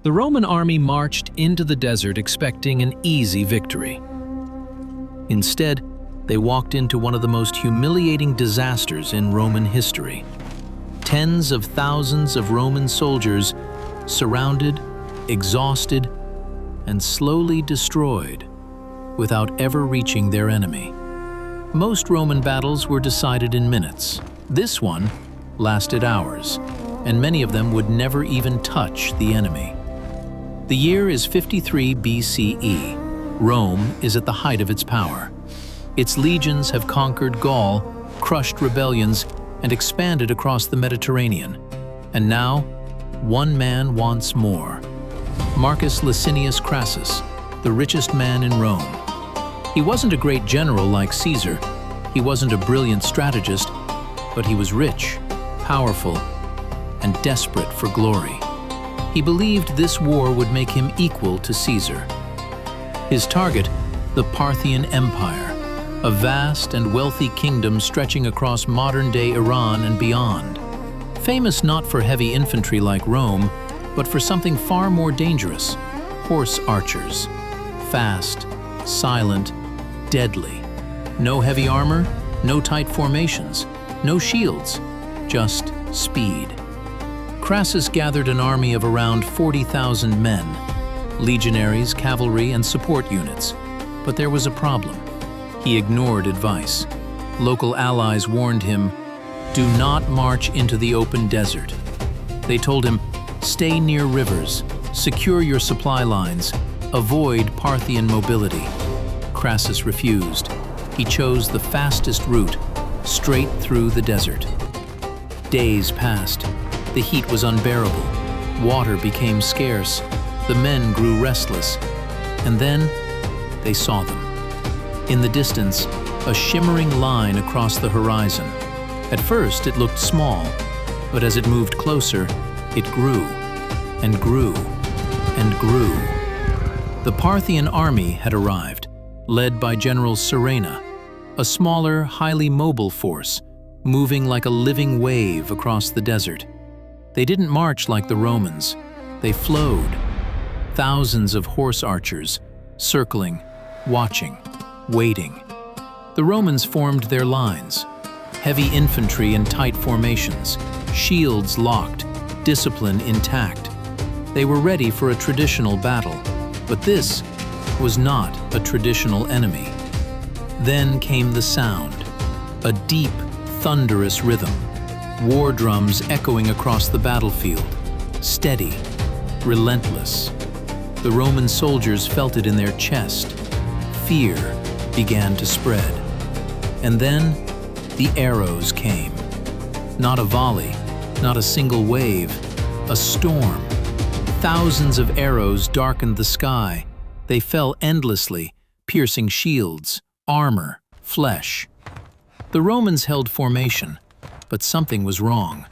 The Roman army marched into the desert expecting an easy victory. Instead, they walked into one of the most humiliating disasters in Roman history. Tens of thousands of Roman soldiers surrounded, exhausted, and slowly destroyed without ever reaching their enemy. Most Roman battles were decided in minutes. This one lasted hours, and many of them would never even touch the enemy. The year is 53 BCE. Rome is at the height of its power. Its legions have conquered Gaul, crushed rebellions, and expanded across the Mediterranean. And now, one man wants more. Marcus Licinius Crassus, the richest man in Rome. He wasn't a great general like Caesar. He wasn't a brilliant strategist, but he was rich, powerful, and desperate for glory. He believed this war would make him equal to Caesar. His target, the Parthian Empire, a vast and wealthy kingdom stretching across modern-day Iran and beyond. Famous not for heavy infantry like Rome, but for something far more dangerous: horse archers. Fast, silent, deadly. No heavy armor, no tight formations, no shields, just speed. Crassus gathered an army of around 40,000 men, legionaries, cavalry, and support units. But there was a problem. He ignored advice. Local allies warned him, "Do not march into the open desert." They told him, "Stay near rivers, secure your supply lines, avoid Parthian mobility." Crassus refused. He chose the fastest route, straight through the desert. Days passed. The heat was unbearable. Water became scarce. The men grew restless. And then they saw them. In the distance, a shimmering line across the horizon. At first, it looked small, but as it moved closer, it grew and grew and grew. The Parthian army had arrived, led by General Serena, a smaller, highly mobile force, moving like a living wave across the desert. They didn't march like the Romans. They flowed. Thousands of horse archers, circling, watching, waiting. The Romans formed their lines. Heavy infantry in tight formations, shields locked, discipline intact. They were ready for a traditional battle, but this was not a traditional enemy. Then came the sound, a deep, thunderous rhythm. War drums echoing across the battlefield, steady, relentless. The Roman soldiers felt it in their chest. Fear began to spread. And then the arrows came. Not a volley, not a single wave, a storm. Thousands of arrows darkened the sky. They fell endlessly, piercing shields, armor, flesh. The Romans held formation, but something was wrong.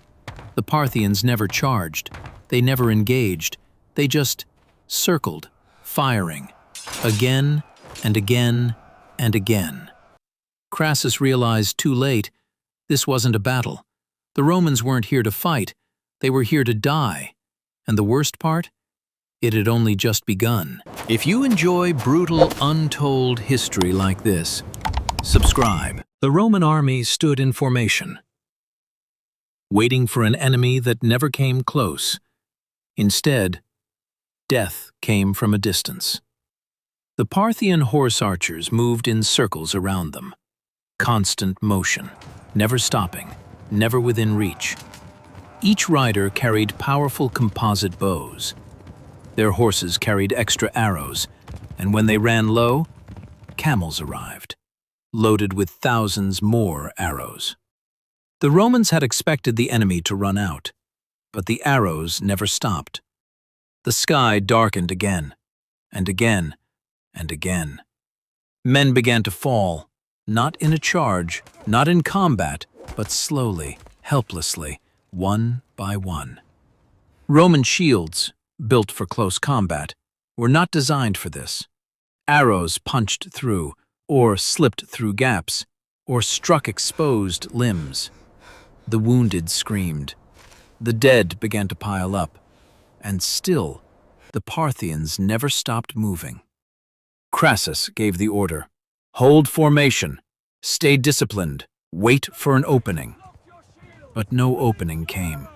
The Parthians never charged. They never engaged. They just circled, firing, again and again and again. Crassus realized too late, this wasn't a battle. The Romans weren't here to fight. They were here to die. And the worst part? It had only just begun. If you enjoy brutal, untold history like this, subscribe. The Roman army stood in formation, waiting for an enemy that never came close. Instead, death came from a distance. The Parthian horse archers moved in circles around them. Constant motion, never stopping, never within reach. Each rider carried powerful composite bows. Their horses carried extra arrows, and when they ran low, camels arrived, loaded with thousands more arrows. The Romans had expected the enemy to run out, but the arrows never stopped. The sky darkened again, and again, and again. Men began to fall, not in a charge, not in combat, but slowly, helplessly, one by one. Roman shields, built for close combat, were not designed for this. Arrows punched through, or slipped through gaps, or struck exposed limbs. The wounded screamed. The dead began to pile up, and still the Parthians never stopped moving. Crassus gave the order, "Hold formation, stay disciplined, wait for an opening." But no opening came.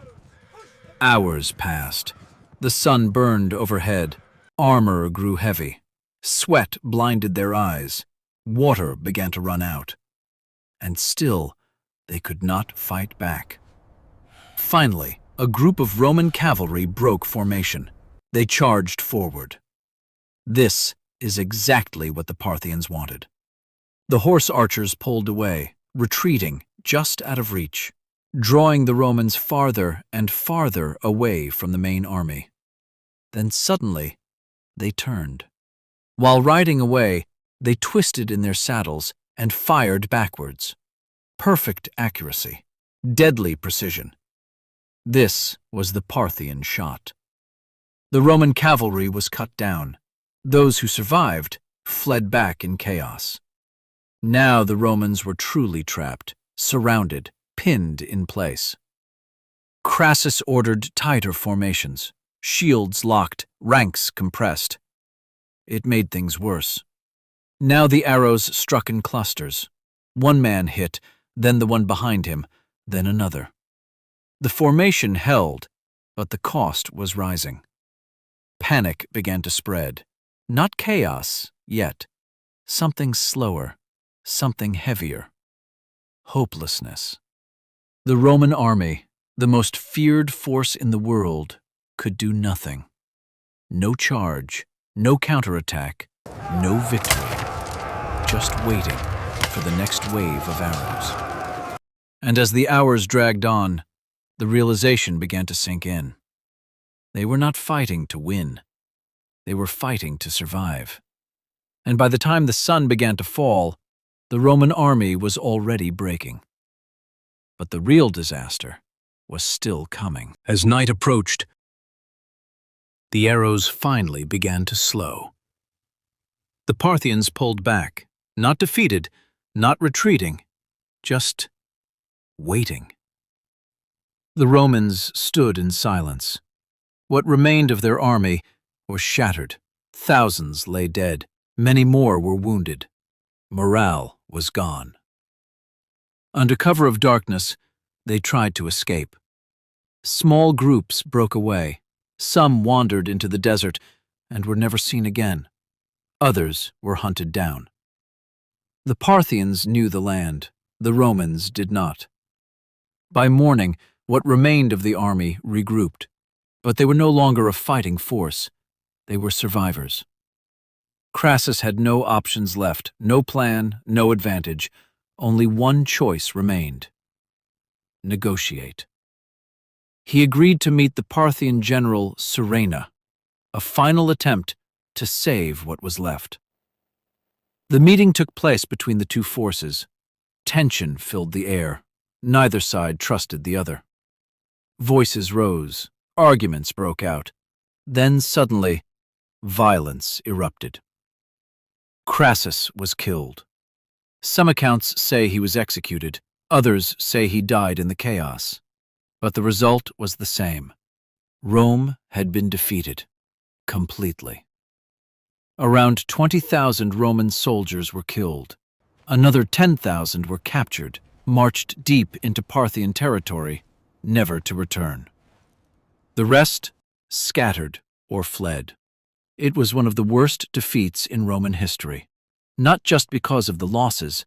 Hours passed. The sun burned overhead. Armor grew heavy. Sweat blinded their eyes. Water began to run out. And still, they could not fight back. Finally, a group of Roman cavalry broke formation. They charged forward. This is exactly what the Parthians wanted. The horse archers pulled away, retreating just out of reach, drawing the Romans farther and farther away from the main army. Then suddenly, they turned. While riding away, they twisted in their saddles and fired backwards. Perfect accuracy, deadly precision. This was the Parthian shot. The Roman cavalry was cut down. Those who survived fled back in chaos. Now the Romans were truly trapped, surrounded, pinned in place. Crassus ordered tighter formations, shields locked, ranks compressed. It made things worse. Now the arrows struck in clusters. One man hit, then the one behind him, then another. The formation held, but the cost was rising. Panic began to spread. Not chaos, yet. Something slower, something heavier. Hopelessness. The Roman army, the most feared force in the world, could do nothing. No charge, no counterattack, no victory. Just waiting for the next wave of arrows. And as the hours dragged on, the realization began to sink in. They were not fighting to win. They were fighting to survive. And by the time the sun began to fall, the Roman army was already breaking. But the real disaster was still coming. As night approached, the arrows finally began to slow. The Parthians pulled back, not defeated, not retreating, just waiting. The Romans stood in silence. What remained of their army was shattered. Thousands lay dead. Many more were wounded. Morale was gone. Under cover of darkness, they tried to escape. Small groups broke away. Some wandered into the desert and were never seen again. Others were hunted down. The Parthians knew the land. The Romans did not. By morning, what remained of the army regrouped. But they were no longer a fighting force. They were survivors. Crassus had no options left, no plan, no advantage. Only one choice remained: negotiate. He agreed to meet the Parthian general Surena, a final attempt to save what was left. The meeting took place between the two forces. Tension filled the air. Neither side trusted the other. Voices rose. Arguments broke out. Then suddenly, violence erupted. Crassus was killed. Some accounts say he was executed. Others say he died in the chaos. But the result was the same. Rome had been defeated, completely. Around 20,000 Roman soldiers were killed. Another 10,000 were captured, marched deep into Parthian territory, never to return. The rest scattered or fled. It was one of the worst defeats in Roman history, not just because of the losses,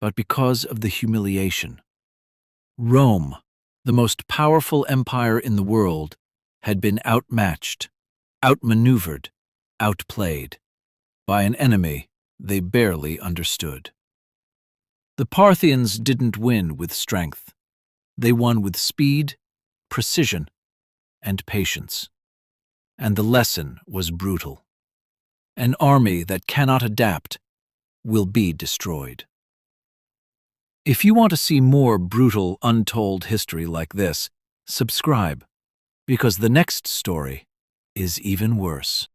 but because of the humiliation. Rome, the most powerful empire in the world, had been outmatched, outmaneuvered, outplayed by an enemy they barely understood. The Parthians didn't win with strength. They won with speed, precision, and patience. And the lesson was brutal. An army that cannot adapt will be destroyed. If you want to see more brutal, untold history like this, subscribe, because the next story is even worse.